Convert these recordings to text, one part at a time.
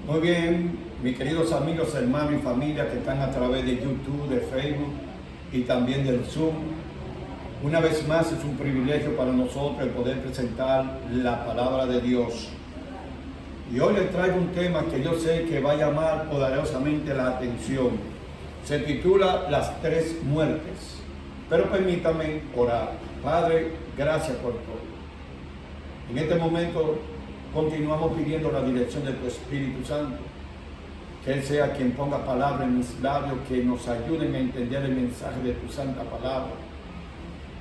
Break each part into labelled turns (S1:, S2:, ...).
S1: Muy bien, mis queridos amigos, hermanos y familia que están a través de YouTube, de Facebook y también del Zoom. Una vez más es un privilegio para nosotros el poder presentar la palabra de Dios. Y hoy les traigo un tema que yo sé que va a llamar poderosamente la atención. Se titula Las tres muertes. Pero permítame orar. Padre, gracias por todo. En este momento continuamos pidiendo la dirección de tu Espíritu Santo. Que Él sea quien ponga palabras en mis labios, que nos ayuden a entender el mensaje de tu santa palabra.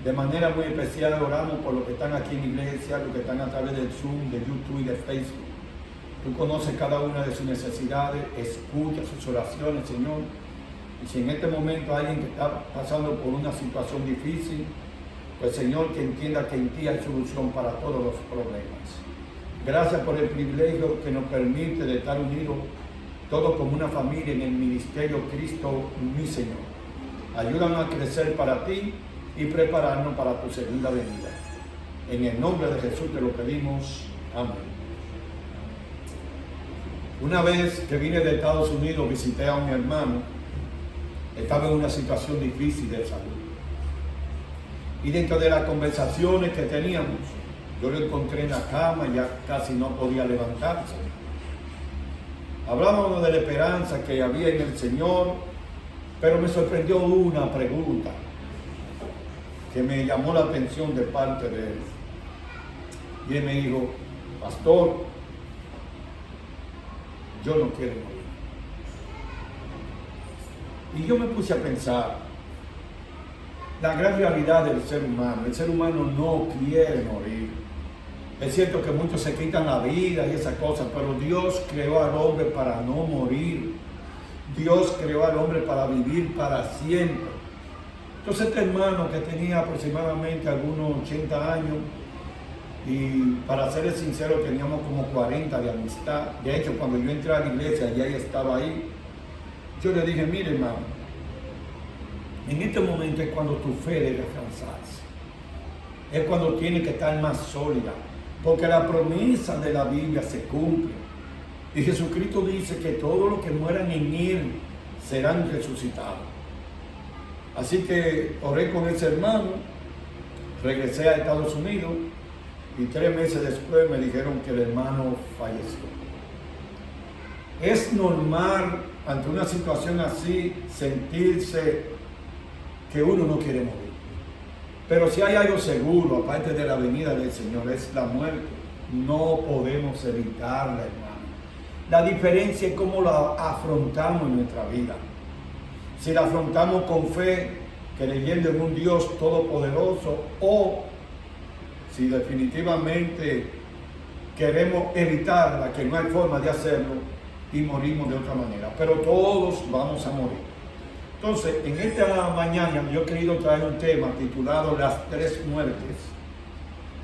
S1: De manera muy especial oramos por los que están aquí en la iglesia, los que están a través del Zoom, de YouTube y de Facebook. Tú conoces cada una de sus necesidades, escucha sus oraciones, Señor. Y si en este momento hay alguien que está pasando por una situación difícil, pues Señor, que entienda que en ti hay solución para todos los problemas. Gracias por el privilegio que nos permite de estar unidos todos como una familia en el ministerio Cristo, mi Señor. Ayúdanos a crecer para ti y prepararnos para tu segunda venida. En el nombre de Jesús te lo pedimos. Amén. Una vez que vine de Estados Unidos, visité a un hermano. Estaba en una situación difícil de salud. Y dentro de las conversaciones que teníamos, yo lo encontré en la cama, ya casi no podía levantarse. Hablábamos de la esperanza que había en el Señor, pero me sorprendió una pregunta que me llamó la atención de parte de él. Y él me dijo: pastor, yo no quiero morir. Y yo me puse a pensar la gran realidad del ser humano. El ser humano no quiere morir. Es cierto que muchos se quitan la vida y esas cosas, pero Dios creó al hombre para no morir. Dios creó al hombre para vivir para siempre. Entonces este hermano, que tenía aproximadamente algunos 80 años, y para serles sincero teníamos como 40 de amistad. De hecho, cuando yo entré a la iglesia ya ella estaba ahí. Yo le dije: mire, hermano, en este momento es cuando tu fe debe afianzarse. Es cuando tiene que estar más sólida. Porque la promesa de la Biblia se cumple. Y Jesucristo dice que todos los que mueran en Él serán resucitados. Así que oré con ese hermano, regresé a Estados Unidos y 3 meses después me dijeron que el hermano falleció. Es normal ante una situación así sentirse que uno no quiere morir. Pero si hay algo seguro, aparte de la venida del Señor, es la muerte. No podemos evitarla, hermano. La diferencia es cómo la afrontamos en nuestra vida. Si la afrontamos con fe, creyendo en un Dios todopoderoso, o si definitivamente queremos evitarla, que no hay forma de hacerlo, y morimos de otra manera. Pero todos vamos a morir. Entonces, en esta mañana yo he querido traer un tema titulado Las tres muertes,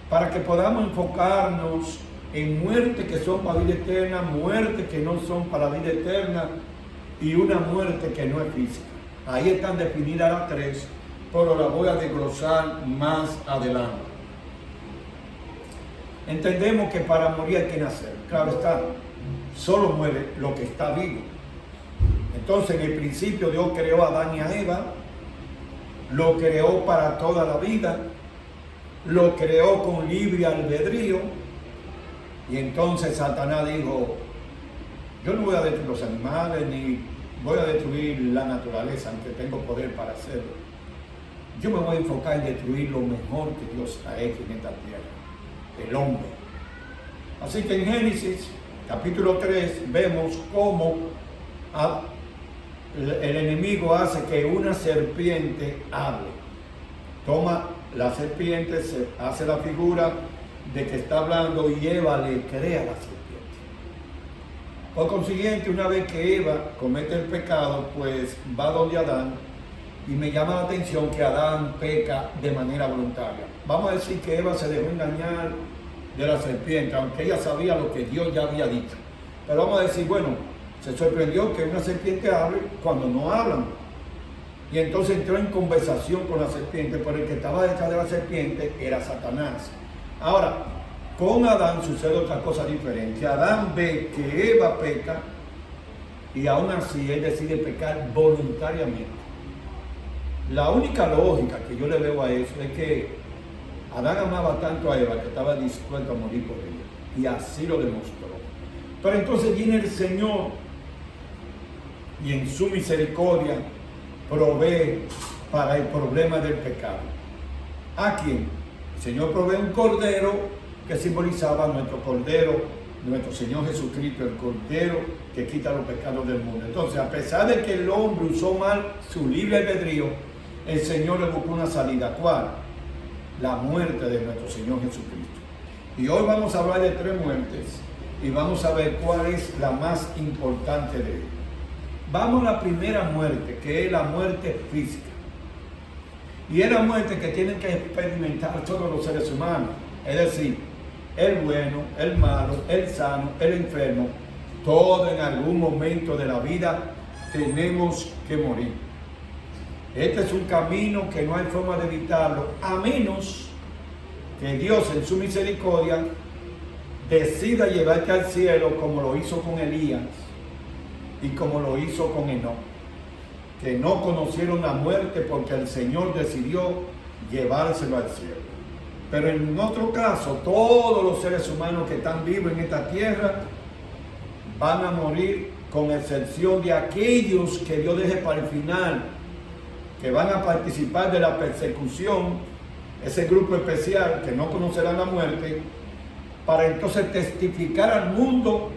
S1: para que podamos enfocarnos en muertes que son para vida eterna, muertes que no son para vida eterna y una muerte que no es física. Ahí están definidas las tres, pero las voy a desglosar más adelante. Entendemos que para morir hay que nacer. Claro está, solo muere lo que está vivo. Entonces, en el principio Dios creó a Adán y a Eva, lo creó para toda la vida, lo creó con libre albedrío, y entonces Satanás dijo: yo no voy a destruir los animales, ni voy a destruir la naturaleza, aunque tengo poder para hacerlo. Yo me voy a enfocar en destruir lo mejor que Dios ha hecho en esta tierra, el hombre. Así que en Génesis, capítulo 3, vemos cómo el enemigo hace que una serpiente hable. Toma la serpiente, se hace la figura de que está hablando y Eva le cree a la serpiente. Por consiguiente, una vez que Eva comete el pecado, pues va donde Adán, y me llama la atención que Adán peca de manera voluntaria. Vamos a decir que Eva se dejó engañar de la serpiente, aunque ella sabía lo que Dios ya había dicho. Pero vamos a decir, bueno, se sorprendió que una serpiente hable cuando no hablan. Y entonces entró en conversación con la serpiente, pero el que estaba detrás de la serpiente era Satanás. Ahora, con Adán sucede otra cosa diferente. Adán ve que Eva peca y aún así él decide pecar voluntariamente. La única lógica que yo le veo a eso es que Adán amaba tanto a Eva que estaba dispuesto a morir por ella, y así lo demostró. Pero entonces viene el Señor y en su misericordia provee para el problema del pecado. ¿A quién? El Señor provee un cordero que simbolizaba nuestro cordero, nuestro Señor Jesucristo, el cordero que quita los pecados del mundo. Entonces, a pesar de que el hombre usó mal su libre albedrío, el Señor le buscó una salida. ¿Cuál? La muerte de nuestro Señor Jesucristo. Y hoy vamos a hablar de 3 muertes y vamos a ver cuál es la más importante de ellas. Vamos a la primera muerte, que es la muerte física. Y es la muerte que tienen que experimentar todos los seres humanos. Es decir, el bueno, el malo, el sano, el enfermo, todo en algún momento de la vida tenemos que morir. Este es un camino que no hay forma de evitarlo, a menos que Dios en su misericordia decida llevarte al cielo, como lo hizo con Elías y como lo hizo con Enoc, que no conocieron la muerte porque el Señor decidió llevárselo al cielo. Pero en otro caso, todos los seres humanos que están vivos en esta tierra van a morir, con excepción de aquellos que Dios deje para el final, que van a participar de la persecución, ese grupo especial que no conocerán la muerte, para entonces testificar al mundo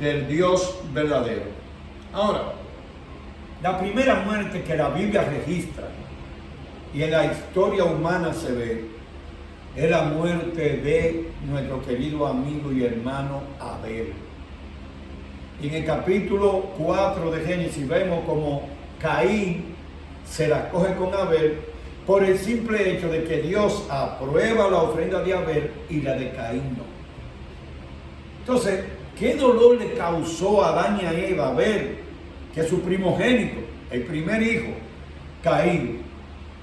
S1: del Dios verdadero. Ahora, la primera muerte que la Biblia registra y en la historia humana se ve, es la muerte de nuestro querido amigo y hermano Abel. Y en el capítulo 4 de Génesis vemos como Caín se la coge con Abel por el simple hecho de que Dios aprueba la ofrenda de Abel y la de Caín no. Entonces, ¿qué dolor le causó a Adán y a Eva ver que su primogénito, el primer hijo, Caín,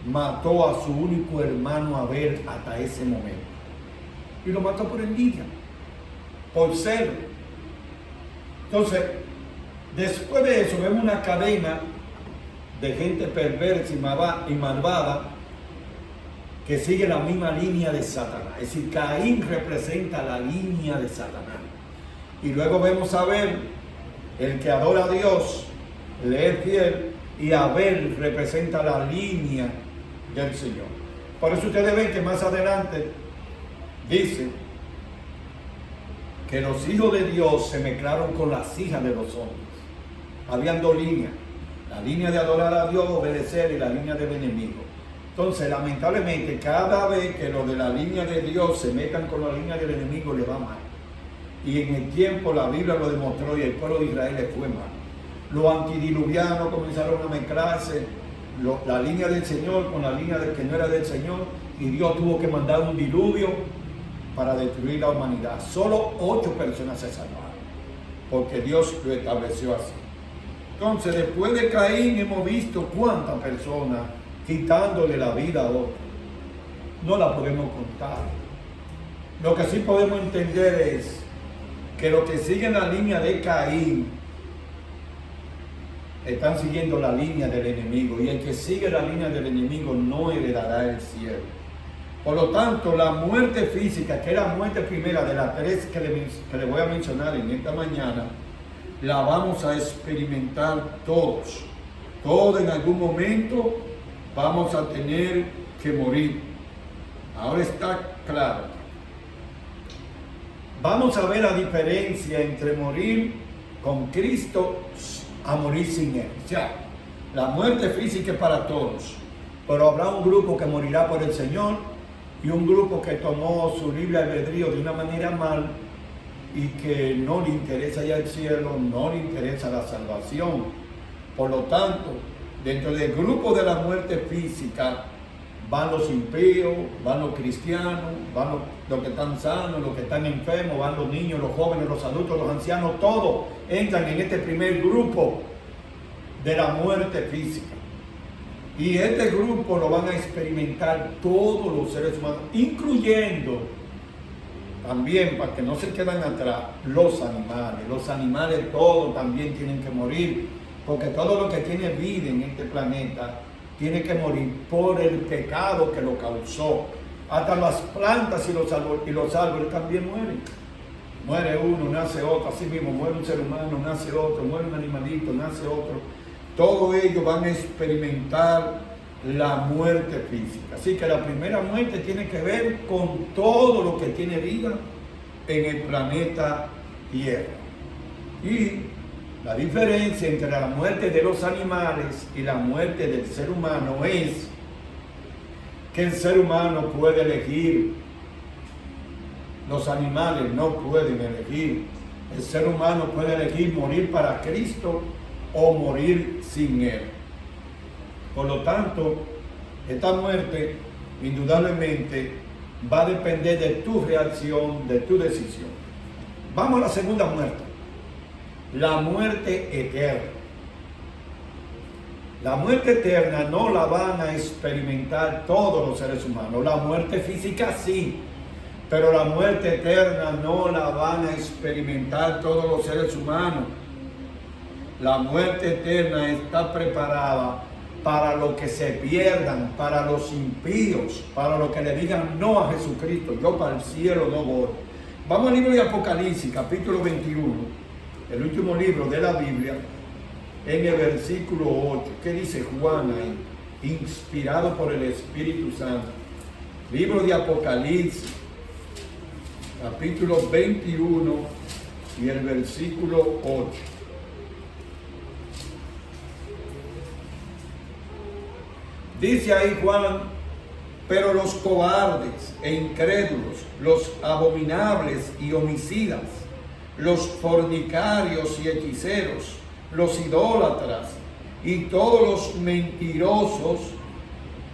S1: mató a su único hermano Abel hasta ese momento? Y lo mató por envidia, por celo. Entonces, después de eso vemos una cadena de gente perversa y malvada que sigue la misma línea de Satanás. Es decir, Caín representa la línea de Satanás. Y luego vemos a Abel, el que adora a Dios, le es fiel, y Abel representa la línea del Señor. Por eso ustedes ven que más adelante dice que los hijos de Dios se mezclaron con las hijas de los hombres. Habían 2 líneas, la línea de adorar a Dios, obedecer, y la línea del enemigo. Entonces, lamentablemente, cada vez que los de la línea de Dios se metan con la línea del enemigo, les va mal. Y en el tiempo la Biblia lo demostró y el pueblo de Israel le fue mal. Los antidiluvianos comenzaron a mezclarse, la línea del Señor con la línea de que no era del Señor, y Dios tuvo que mandar un diluvio para destruir la humanidad. Solo 8 personas se salvaron, porque Dios lo estableció así. Entonces, después de Caín hemos visto cuántas personas quitándole la vida a otro. No la podemos contar. Lo que sí podemos entender es que los que siguen la línea de Caín están siguiendo la línea del enemigo, y el que sigue la línea del enemigo no heredará el cielo. Por lo tanto, la muerte física, que es la muerte primera de las 3 que le voy a mencionar en esta mañana, la vamos a experimentar todos. Todos en algún momento vamos a tener que morir. Ahora está claro. Vamos a ver la diferencia entre morir con Cristo a morir sin Él. O sea, la muerte física es para todos, pero habrá un grupo que morirá por el Señor y un grupo que tomó su libre albedrío de una manera mal y que no le interesa ya el cielo, no le interesa la salvación. Por lo tanto, dentro del grupo de la muerte física van los impíos, van los cristianos, van los que están sanos, los que están enfermos, van los niños, los jóvenes, los adultos, los ancianos, todos entran en este primer grupo de la muerte física. Y este grupo lo van a experimentar todos los seres humanos, incluyendo también, para que no se queden atrás, los animales. Los animales todos también tienen que morir, porque todo lo que tiene vida en este planeta tiene que morir por el pecado que lo causó. Hasta las plantas y los árboles también mueren. Muere uno, nace otro, así mismo muere un ser humano, nace otro, muere un animalito, nace otro. Todos ellos van a experimentar la muerte física. Así que la primera muerte tiene que ver con todo lo que tiene vida en el planeta Tierra. Y la diferencia entre la muerte de los animales y la muerte del ser humano es que el ser humano puede elegir, los animales no pueden elegir. El ser humano puede elegir morir para Cristo o morir sin Él. Por lo tanto, esta muerte indudablemente va a depender de tu reacción, de tu decisión. Vamos a la segunda muerte, la muerte eterna. La muerte eterna no la van a experimentar todos los seres humanos. La muerte física sí, pero la muerte eterna no la van a experimentar todos los seres humanos. La muerte eterna está preparada para los que se pierdan, para los impíos, para los que le digan no a Jesucristo. Yo para el cielo no voy. Vamos al libro de Apocalipsis, capítulo 21, el último libro de la Biblia, en el versículo 8. ¿Qué dice Juan ahí? Inspirado por el Espíritu Santo. Libro de Apocalipsis, capítulo 21 y el versículo 8. Dice ahí Juan: pero los cobardes e incrédulos, los abominables y homicidas, los fornicarios y hechiceros, los idólatras y todos los mentirosos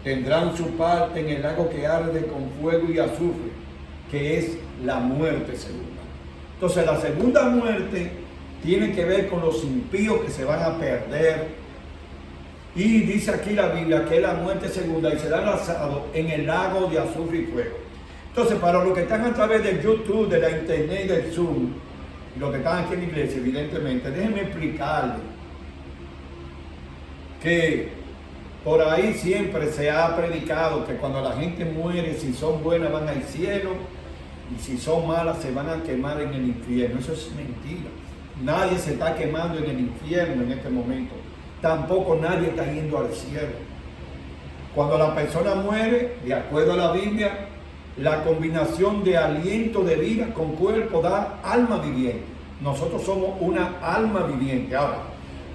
S1: tendrán su parte en el lago que arde con fuego y azufre, que es la muerte segunda. Entonces la segunda muerte tiene que ver con los impíos que se van a perder. Y dice aquí la Biblia que es la muerte segunda y será lanzado en el lago de azufre y fuego. Entonces, para los que están a través de YouTube, de la internet y del Zoom, y los que están aquí en la iglesia, evidentemente, déjenme explicarles que por ahí siempre se ha predicado que cuando la gente muere, si son buenas van al cielo y si son malas se van a quemar en el infierno. Eso es mentira. Nadie se está quemando en el infierno en este momento. Tampoco nadie está yendo al cielo. Cuando la persona muere, de acuerdo a la Biblia, la combinación de aliento de vida con cuerpo da alma viviente. Nosotros somos una alma viviente. Ahora,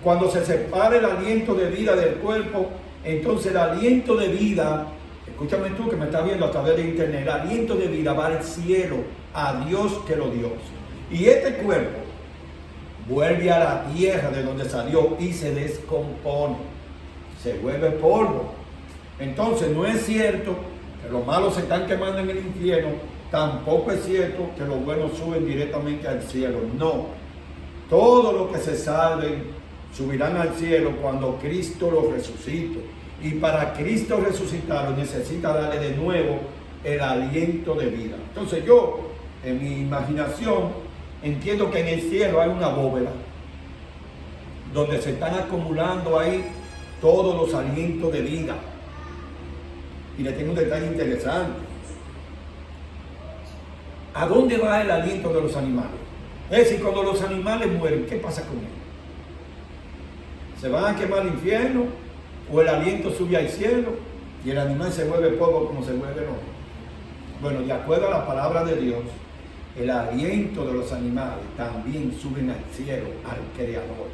S1: cuando se separa el aliento de vida del cuerpo, entonces el aliento de vida, escúchame tú que me estás viendo a través de internet, el aliento de vida va al cielo, a Dios que lo dio. Y este cuerpo vuelve a la tierra de donde salió y se descompone, se vuelve polvo. Entonces no es cierto que los malos se están quemando en el infierno, tampoco es cierto que los buenos suben directamente al cielo. No, todos los que se salven subirán al cielo cuando Cristo los resucite. Y para Cristo resucitarlos necesita darle de nuevo el aliento de vida. Entonces yo, en mi imaginación, entiendo que en el cielo hay una bóveda donde se están acumulando ahí todos los alientos de vida. Y le tengo un detalle interesante. ¿A dónde va el aliento de los animales? Es decir, cuando los animales mueren, ¿qué pasa con ellos? ¿Se van a quemar al infierno? ¿O el aliento sube al cielo y el animal se vuelve polvo como se vuelve el hombre? Bueno, de acuerdo a la palabra de Dios, el aliento de los animales también suben al cielo, al Creador.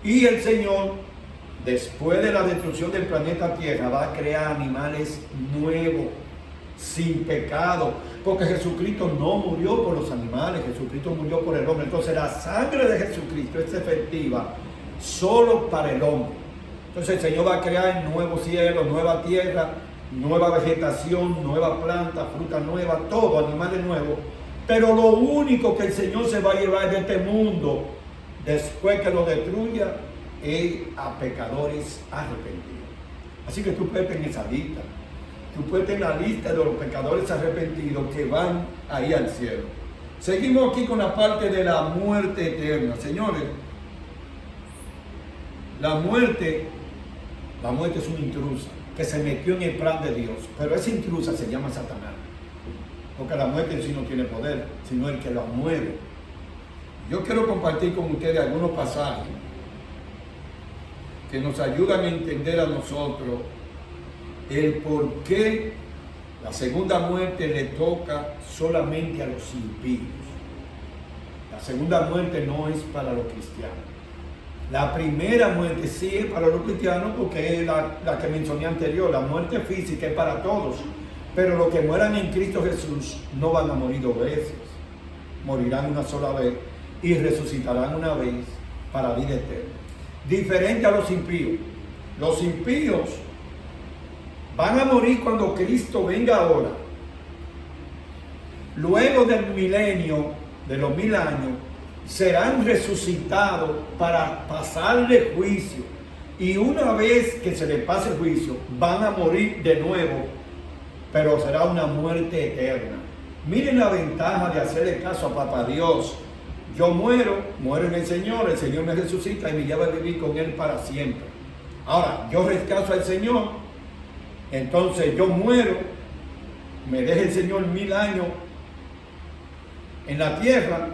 S1: Y el Señor, después de la destrucción del planeta Tierra, va a crear animales nuevos, sin pecado, porque Jesucristo no murió por los animales, Jesucristo murió por el hombre. Entonces la sangre de Jesucristo es efectiva solo para el hombre. Entonces el Señor va a crear nuevo cielo, nueva tierra, nueva vegetación, nueva planta, fruta nueva, todo, animales nuevos. Pero lo único que el Señor se va a llevar de este mundo después que lo destruya es a pecadores arrepentidos. Así que tú puedes en esa lista. tú puestas en la lista de los pecadores arrepentidos que van ahí al cielo. Seguimos aquí con la parte de la muerte eterna. Señores, la muerte es una intrusa que se metió en el plan de Dios, pero esa intrusa se llama Satanás, porque la muerte en sí no tiene poder, sino el que la mueve. Yo quiero compartir con ustedes algunos pasajes que nos ayudan a entender a nosotros el por qué la segunda muerte le toca solamente a los impíos. La segunda muerte no es para los cristianos. La primera muerte sí es para los cristianos porque es la que mencioné anterior. La muerte física es para todos. Pero los que mueran en Cristo Jesús no van a morir dos veces. Morirán una sola vez y resucitarán una vez para vida eterna. Diferente a los impíos. Los impíos van a morir cuando Cristo venga ahora. Luego del milenio, de los 1000 años, serán resucitados para pasarle juicio. Y una vez que se les pase el juicio, van a morir de nuevo, pero será una muerte eterna. Miren la ventaja de hacerle caso a Papá Dios. Yo muero en el Señor me resucita y me lleva a vivir con Él para siempre. Ahora, yo rechazo al Señor, entonces yo muero, me deja el Señor 1000 años en la tierra,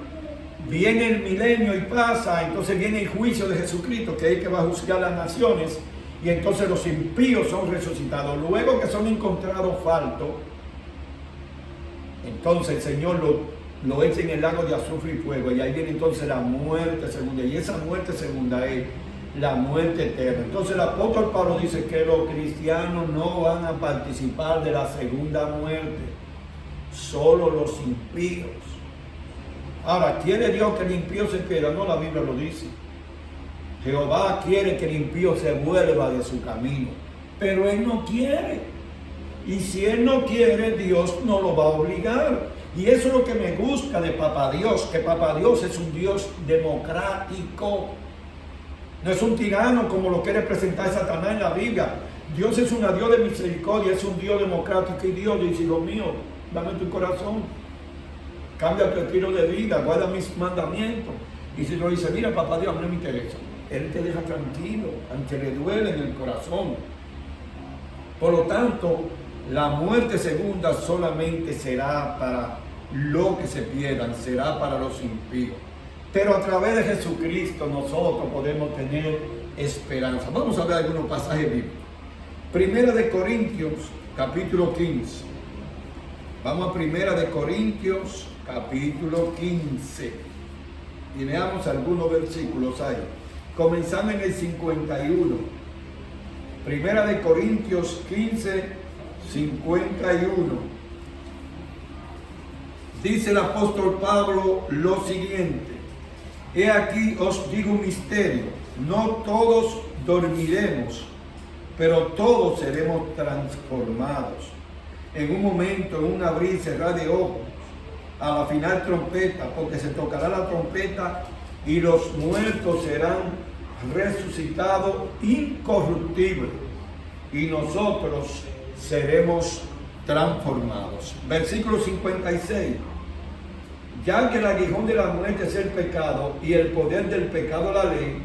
S1: viene el milenio y pasa, entonces viene el juicio de Jesucristo, que es el que va a juzgar las naciones, y entonces los impíos son resucitados. Luego que son encontrados faltos, entonces el Señor lo echa en el lago de azufre y fuego, y ahí viene entonces la muerte segunda, y esa muerte segunda es la muerte eterna. Entonces el apóstol Pablo dice que los cristianos no van a participar de la segunda muerte, solo los impíos. Ahora, ¿quiere Dios que el impío se pierda? No, la Biblia lo dice. Jehová quiere que el impío se vuelva de su camino, pero Él no quiere. Y si Él no quiere, Dios no lo va a obligar. Y eso es lo que me gusta de Papá Dios, que Papá Dios es un Dios democrático. No es un tirano como lo quiere presentar Satanás en la Biblia. Dios es un Dios de misericordia, es un Dios democrático, y Dios dice: hijo mío, dame tu corazón, cambia tu estilo de vida, guarda mis mandamientos. Y si lo dice: mira, Papá Dios, no me interesa, Él te deja tranquilo, aunque le duele en el corazón. Por lo tanto, la muerte segunda solamente será para los que se pierdan, será para los impíos. Pero a través de Jesucristo nosotros podemos tener esperanza. Vamos a ver algunos pasajes bíblicos. Primera de Corintios, capítulo 15. Vamos a Primera de Corintios, capítulo 15. Y veamos algunos versículos ahí. Comenzando en el 51. Primera de Corintios 15, 51. Dice el apóstol Pablo lo siguiente: he aquí os digo un misterio, no todos dormiremos, pero todos seremos transformados. En un momento, en un abrir y cerrar de ojos, a la final trompeta, porque se tocará la trompeta y los muertos serán resucitados incorruptibles y nosotros seremos transformados. Versículo 56. Ya que el aguijón de la muerte es el pecado y el poder del pecado la ley,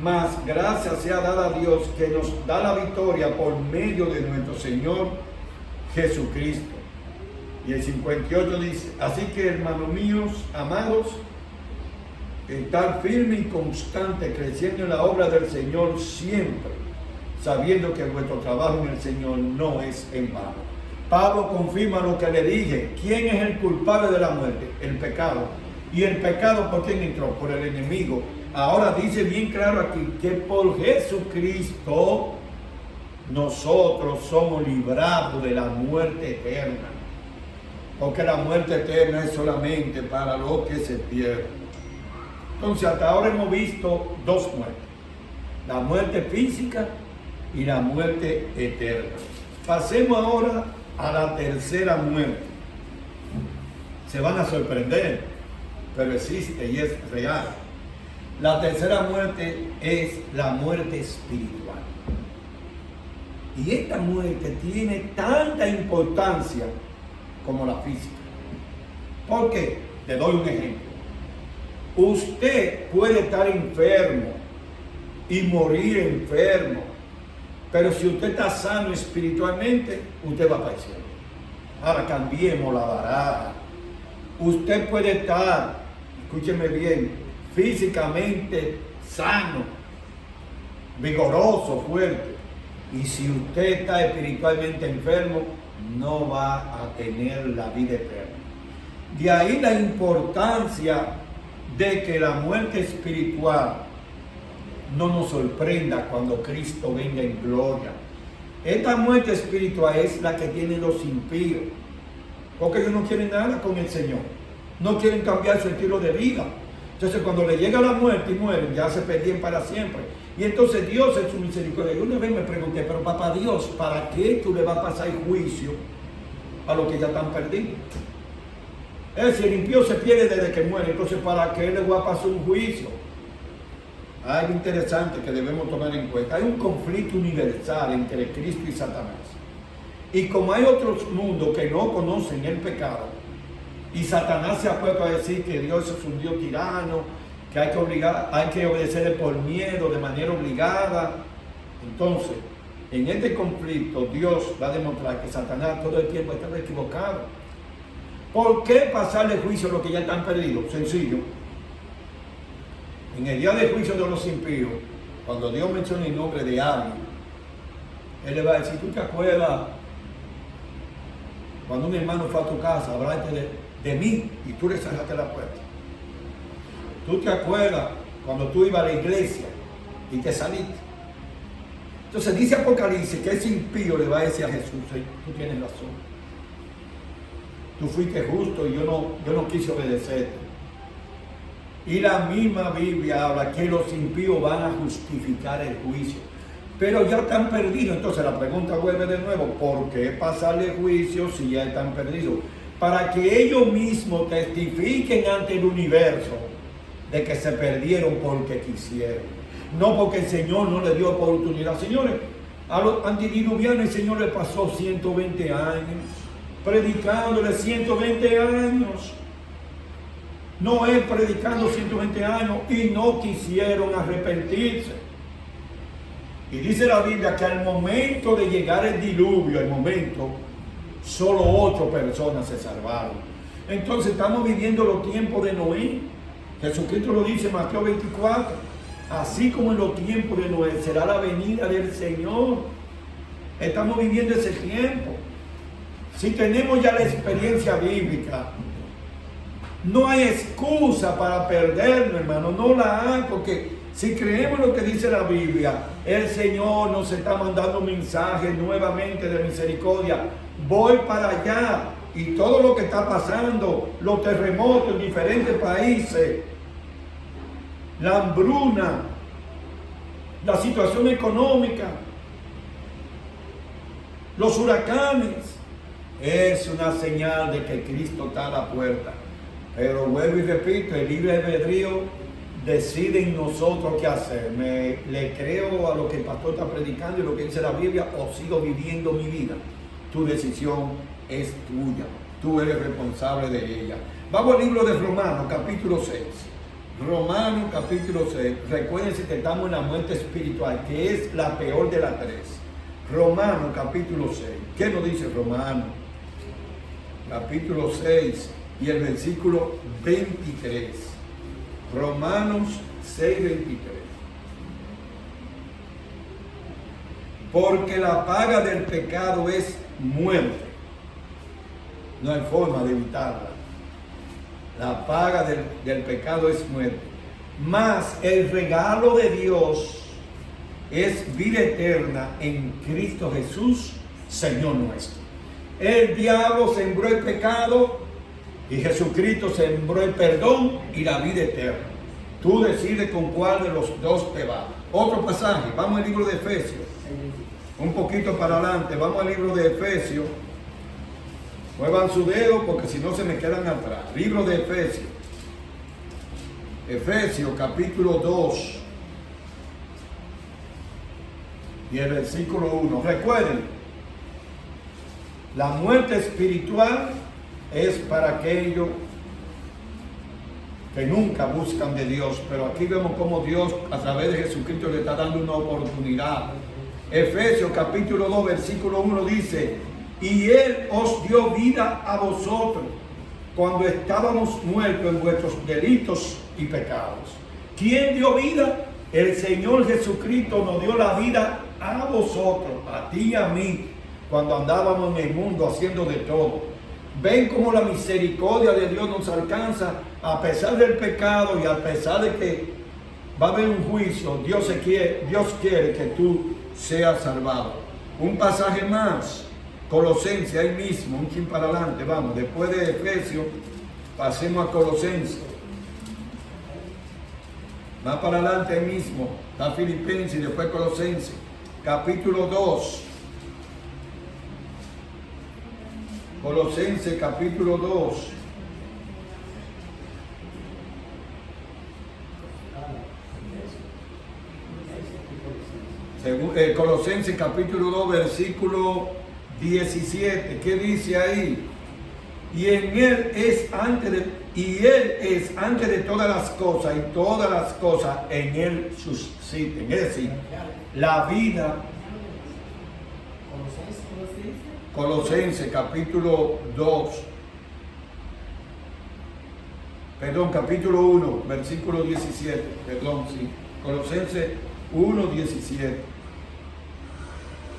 S1: mas gracias sea dada a Dios que nos da la victoria por medio de nuestro Señor Jesucristo. Y el 58 dice: así que, hermanos míos, amados, estar firme y constante, creciendo en la obra del Señor siempre, sabiendo que vuestro trabajo en el Señor no es en vano. Pablo confirma lo que le dije. ¿Quién es el culpable de la muerte? El pecado. ¿Y el pecado por quién entró? Por el enemigo. Ahora dice bien claro aquí que por Jesucristo nosotros somos librados de la muerte eterna. Porque la muerte eterna es solamente para los que se pierden. Entonces, hasta ahora hemos visto dos muertes: la muerte física y la muerte eterna. Pasemos ahora a la tercera muerte. Se van a sorprender, pero existe y es real. La tercera muerte es la muerte espiritual. Y esta muerte tiene tanta importancia como la física. ¿Por qué? Le doy un ejemplo. Usted puede estar enfermo y morir enfermo, pero si usted está sano espiritualmente, usted va para el cielo. Ahora cambiemos la baraja. Usted puede estar, escúcheme bien, físicamente sano, vigoroso, fuerte, y si usted está espiritualmente enfermo, no va a tener la vida eterna. De ahí la importancia de que la muerte espiritual no nos sorprenda cuando Cristo venga en gloria. Esta muerte espiritual es la que tienen los impíos, porque ellos no quieren nada con el Señor, no quieren cambiar su estilo de vida. Entonces cuando le llega la muerte y mueren, ya se perdían para siempre. Y entonces Dios en su misericordia, yo una vez me pregunté, pero papá Dios, ¿para qué tú le vas a pasar el juicio a los que ya están perdidos? Es decir, el impío se pierde desde que muere, entonces ¿para qué le va a pasar un juicio? Hay algo interesante que debemos tomar en cuenta. Hay un conflicto universal entre Cristo y Satanás. Y como hay otros mundos que no conocen el pecado, y Satanás se ha puesto a decir que Dios es un Dios tirano, que hay que obedecerle por miedo, de manera obligada. Entonces, en este conflicto, Dios va a demostrar que Satanás todo el tiempo está equivocado. ¿Por qué pasarle juicio a los que ya están perdidos? Sencillo. En el día de juicio de los impíos, cuando Dios menciona el nombre de alguien, Él le va a decir, ¿tú te acuerdas cuando un hermano fue a tu casa a hablarte de mí y tú le cerraste la puerta? ¿Tú te acuerdas cuando tú ibas a la iglesia y te saliste? Entonces dice Apocalipsis que ese impío le va a decir a Jesús, tú tienes razón. Tú fuiste justo y yo no quise obedecerte. Y la misma Biblia habla que los impíos van a justificar el juicio. Pero ya están perdidos. Entonces la pregunta vuelve de nuevo, ¿por qué pasarle juicio si ya están perdidos? Para que ellos mismos testifiquen ante el universo de que se perdieron porque quisieron. No porque el Señor no les dio oportunidad. Señores, a los antidiluvianos el Señor les pasó 120 años, predicándole 120 años. Noé predicando 120 años y no quisieron arrepentirse. Y dice la Biblia que al momento de llegar el diluvio, solo 8 personas se salvaron. Entonces estamos viviendo los tiempos de Noé. Jesucristo lo dice en Mateo 24. Así como en los tiempos de Noé será la venida del Señor. Estamos viviendo ese tiempo. Si tenemos ya la experiencia bíblica, no hay excusa para perderlo, hermano. No la hay, porque si creemos lo que dice la Biblia, el Señor nos está mandando un mensaje nuevamente de misericordia. Voy para allá. Y todo lo que está pasando, los terremotos en diferentes países, la hambruna, la situación económica, los huracanes, es una señal de que Cristo está a la puerta. Pero vuelvo y repito, el libre albedrío decide en nosotros qué hacer. ¿Le creo a lo que el pastor está predicando y lo que dice la Biblia o sigo viviendo mi vida? Tu decisión es tuya. Tú eres responsable de ella. Vamos al libro de Romanos, capítulo 6. Romanos, capítulo 6. Recuérdense que estamos en la muerte espiritual, que es la peor de las tres. Romanos, capítulo 6. ¿Qué nos dice Romanos? Capítulo 6 y el versículo 23. Romanos 6, 23. Porque la paga del pecado es muerte. No hay forma de evitarla. La paga del pecado es muerte. Mas el regalo de Dios es vida eterna en Cristo Jesús, Señor nuestro. El diablo sembró el pecado y Jesucristo sembró el perdón y la vida eterna. Tú decides con cuál de los dos te va. Otro pasaje, vamos al libro de Efesios. Un poquito para adelante, vamos al libro de Efesios. Muevan su dedo porque si no se me quedan atrás. Libro de Efesios. Efesios capítulo 2. y el versículo 1. Recuerden, la muerte espiritual es para aquellos que nunca buscan de Dios, pero aquí vemos cómo Dios a través de Jesucristo le está dando una oportunidad. Efesios capítulo 2 versículo 1 dice: y Él os dio vida a vosotros cuando estábamos muertos en vuestros delitos y pecados. ¿Quién dio vida? El Señor Jesucristo nos dio la vida a vosotros, a ti y a mí, cuando andábamos en el mundo haciendo de todo. Ven cómo la misericordia de Dios nos alcanza a pesar del pecado y a pesar de que va a haber un juicio. Dios quiere que tú seas salvado. Un pasaje más, Colosenses, ahí mismo, un chin para adelante, vamos, después de Efesios, pasemos a Colosenses. Más para adelante ahí mismo, está Filipenses y después Colosenses, capítulo 2. Colosenses capítulo 2. Colosenses capítulo 2 versículo 17. ¿Qué dice ahí? Y Él es antes de todas las cosas, y todas las cosas en Él subsisten. Es decir, la vida. Colosenses capítulo 2, capítulo 1, versículo 17, Colosenses 1, 17.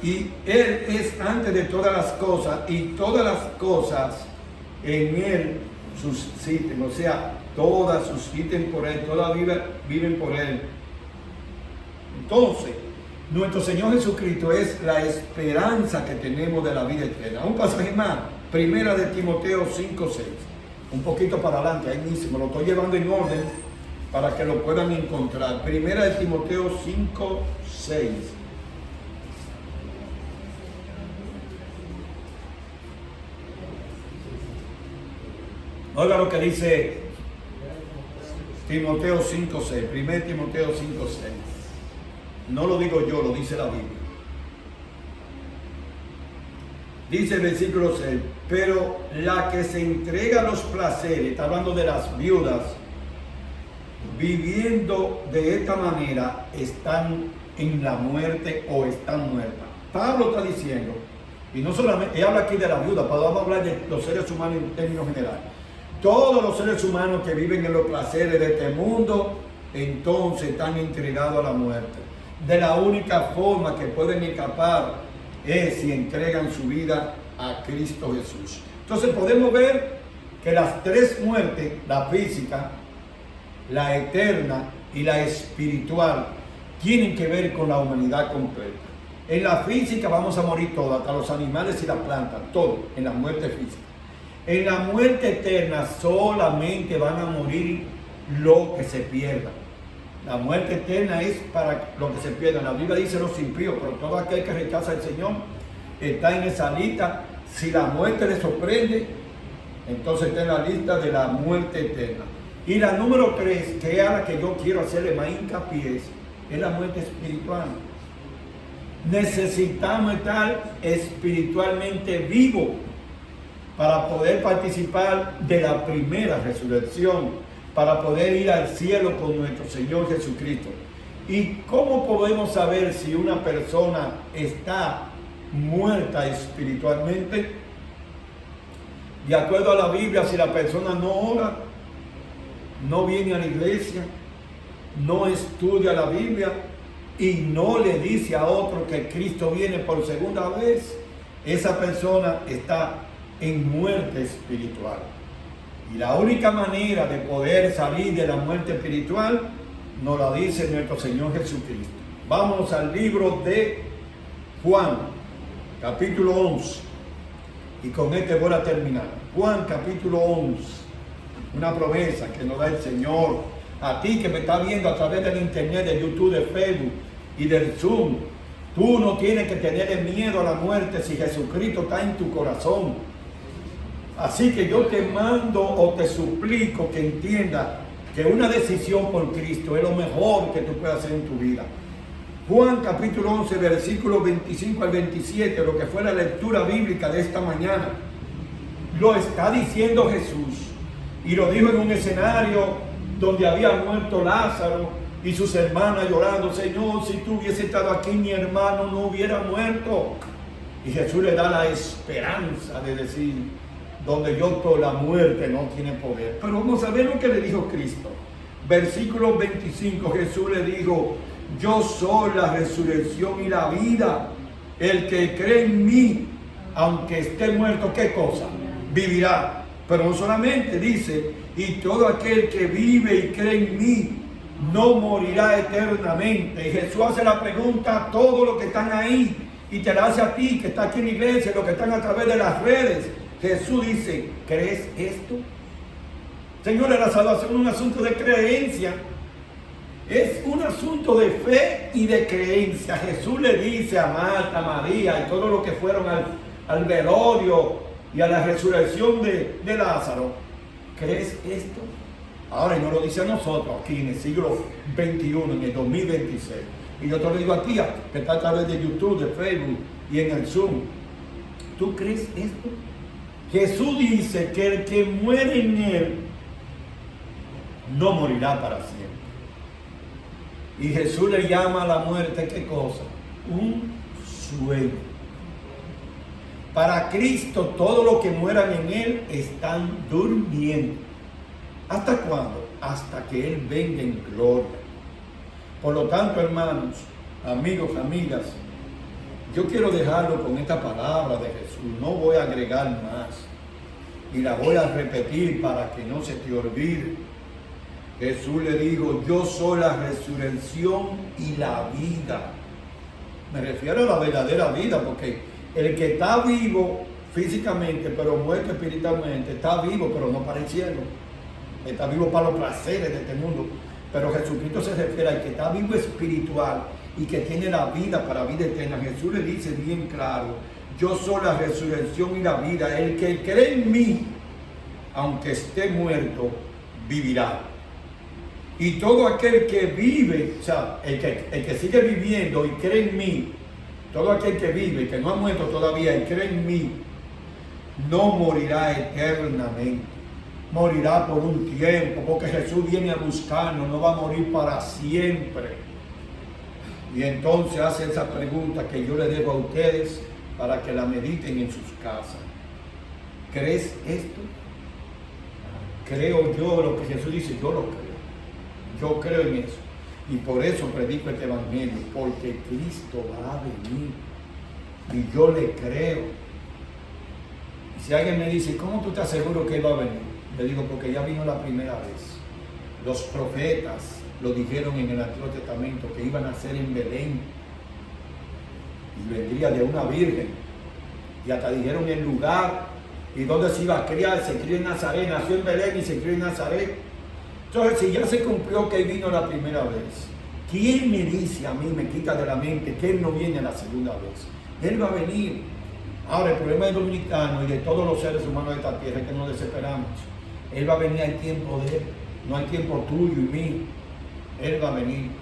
S1: Y Él es antes de todas las cosas, y todas las cosas en Él subsisten, o sea, todas subsisten por Él, todas viven por Él. Entonces, nuestro Señor Jesucristo es la esperanza que tenemos de la vida eterna. Un pasaje más, primera de Timoteo 5, 6. Un poquito para adelante, ahí mismo, lo estoy llevando en orden para que lo puedan encontrar. Primera de Timoteo 5, 6. Oiga lo que dice Timoteo 5, 6. Primera Timoteo 5, 6. No lo digo yo, lo dice la Biblia. Dice el versículo 6, pero la que se entrega a los placeres, está hablando de las viudas, viviendo de esta manera, están en la muerte o están muertas. Pablo está diciendo, y no solamente, él habla aquí de la viuda, pero vamos a hablar de los seres humanos en términos generales. Todos los seres humanos que viven en los placeres de este mundo, entonces están entregados a la muerte. De la única forma que pueden escapar es si entregan su vida a Cristo Jesús. Entonces podemos ver que las tres muertes, la física, la eterna y la espiritual, tienen que ver con la humanidad completa. En la física vamos a morir todos, hasta los animales y las plantas, todo en la muerte física. En la muerte eterna solamente van a morir lo que se pierda. La muerte eterna es para lo que se pierda. La Biblia dice los impíos, pero todo aquel que rechaza al Señor está en esa lista. Si la muerte le sorprende, entonces está en la lista de la muerte eterna. Y la número 3, que es a la que yo quiero hacerle más hincapié, es la muerte espiritual. Necesitamos estar espiritualmente vivos para poder participar de la primera resurrección, para poder ir al cielo con nuestro Señor Jesucristo. ¿Y cómo podemos saber si una persona está muerta espiritualmente? De acuerdo a la Biblia, si la persona no ora, no viene a la iglesia, no estudia la Biblia y no le dice a otro que Cristo viene por segunda vez, esa persona está en muerte espiritual. Y la única manera de poder salir de la muerte espiritual nos la dice nuestro Señor Jesucristo. Vamos al libro de Juan, capítulo 11. Y con este voy a terminar. Juan, capítulo 11. Una promesa que nos da el Señor. A ti que me estás viendo a través del internet, de YouTube, de Facebook y del Zoom. Tú no tienes que tener miedo a la muerte si Jesucristo está en tu corazón. Así que yo te mando o te suplico que entiendas que una decisión por Cristo es lo mejor que tú puedes hacer en tu vida. Juan capítulo 11, versículos 25 al 27, lo que fue la lectura bíblica de esta mañana, lo está diciendo Jesús. Y lo dijo en un escenario donde había muerto Lázaro y sus hermanas llorando: Señor, si tú hubiese estado aquí, mi hermano no hubiera muerto. Y Jesús le da la esperanza de decir: donde yo estoy, la muerte no tiene poder. Pero vamos a ver lo que le dijo Cristo. Versículo 25, Jesús le dijo: yo soy la resurrección y la vida. El que cree en mí, aunque esté muerto, ¿qué cosa? Vivirá. Pero no solamente dice: y todo aquel que vive y cree en mí no morirá eternamente. Y Jesús hace la pregunta a todos los que están ahí, y te la hace a ti que está aquí en la iglesia, los que están a través de las redes. Jesús dice: ¿crees esto? Señores, la salvación es un asunto de creencia. Es un asunto de fe y de creencia. Jesús le dice a Marta, María y todos los que fueron al velorio y a la resurrección de Lázaro: ¿crees esto? Ahora, y nos lo dice a nosotros aquí en el siglo XXI, en el 2026. Y yo te lo digo a ti, que está a través de YouTube, de Facebook y en el Zoom. ¿Tú crees esto? Jesús dice que el que muere en él no morirá para siempre. Y Jesús le llama a la muerte, ¿qué cosa? Un sueño. Para Cristo, todos los que mueran en Él están durmiendo. ¿Hasta cuándo? Hasta que Él venga en gloria. Por lo tanto, hermanos, amigos, amigas, yo quiero dejarlo con esta palabra de Jesús. No voy a agregar más. Y la voy a repetir para que no se te olvide. Jesús le dijo: yo soy la resurrección y la vida. Me refiero a la verdadera vida, porque el que está vivo físicamente, pero muerto espiritualmente, está vivo, pero no para el cielo. Está vivo para los placeres de este mundo. Pero Jesucristo se refiere al que está vivo espiritual y que tiene la vida para vida eterna. Jesús le dice bien claro: yo soy la resurrección y la vida. El que cree en mí, aunque esté muerto, vivirá. Y todo aquel que vive, o sea, el que sigue viviendo y cree en mí, todo aquel que vive, que no ha muerto todavía y cree en mí, no morirá eternamente. Morirá por un tiempo, porque Jesús viene a buscarnos, no va a morir para siempre. Y entonces hace esa pregunta que yo le dejo a ustedes para que la mediten en sus casas. ¿Crees esto? Creo yo lo que Jesús dice, yo lo creo. Yo creo en eso. Y por eso predico este evangelio, porque Cristo va a venir. Y yo le creo. Y si alguien me dice: ¿cómo tú estás seguro que Él va a venir? Le digo: porque ya vino la primera vez. Los profetas lo dijeron en el Antiguo Testamento, que iban a nacer en Belén. Y vendría de una virgen. Y hasta dijeron el lugar y dónde se iba a criar. Se crió en Nazaret, nació en Belén y se crió en Nazaret. Entonces, si ya se cumplió que Él vino la primera vez, ¿quién me dice a mí, me quita de la mente, que Él no viene la segunda vez? Él va a venir. Ahora, el problema del dominicano y de todos los seres humanos de esta tierra es que nos desesperamos. Él va a venir al tiempo de Él, no al tiempo tuyo y mío. Él va a venir.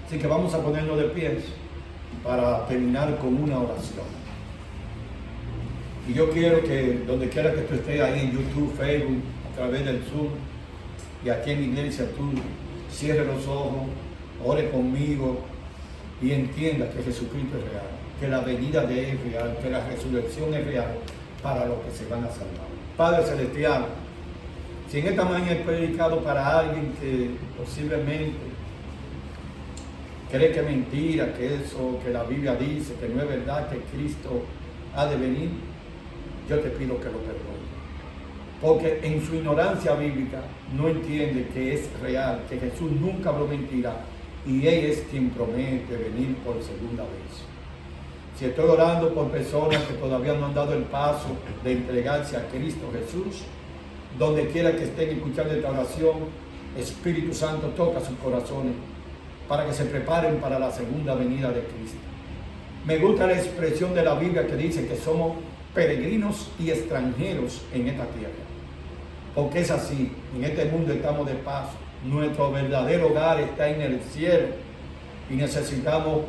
S1: Así que vamos a ponernos de pies para terminar con una oración. Y yo quiero que donde quiera que tú estés, ahí en YouTube, Facebook, a través del Zoom, y aquí en la iglesia, tú cierre los ojos, ore conmigo y entienda que Jesucristo es real, que la venida de Él es real, que la resurrección es real para los que se van a salvar. Padre Celestial, si en esta mañana he predicado para alguien que posiblemente cree que es mentira, que eso que la Biblia dice, que no es verdad, que Cristo ha de venir, yo te pido que lo perdones. Porque en su ignorancia bíblica no entiende que es real, que Jesús nunca habló mentira y Él es quien promete venir por segunda vez. Si estoy orando por personas que todavía no han dado el paso de entregarse a Cristo Jesús, donde quiera que estén escuchando esta oración, Espíritu Santo toca sus corazones para que se preparen para la segunda venida de Cristo. Me gusta la expresión de la Biblia que dice que somos peregrinos y extranjeros en esta tierra. Porque es así, en este mundo estamos de paso. Nuestro verdadero hogar está en el cielo y necesitamos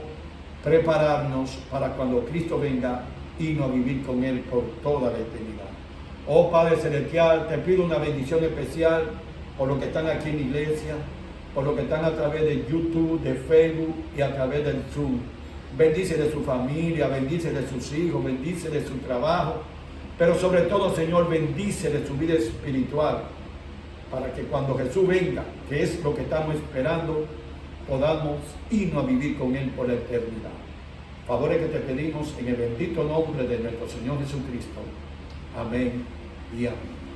S1: prepararnos para cuando Cristo venga irnos a vivir con Él por toda la eternidad. Oh Padre Celestial, te pido una bendición especial por los que están aquí en la iglesia, por los que están a través de YouTube, de Facebook y a través del Zoom. Bendice de su familia, bendice de sus hijos, bendice de su trabajo, pero sobre todo, Señor, bendice de su vida espiritual, para que cuando Jesús venga, que es lo que estamos esperando, podamos irnos a vivir con Él por la eternidad. Favores que te pedimos en el bendito nombre de nuestro Señor Jesucristo. Amén y amén.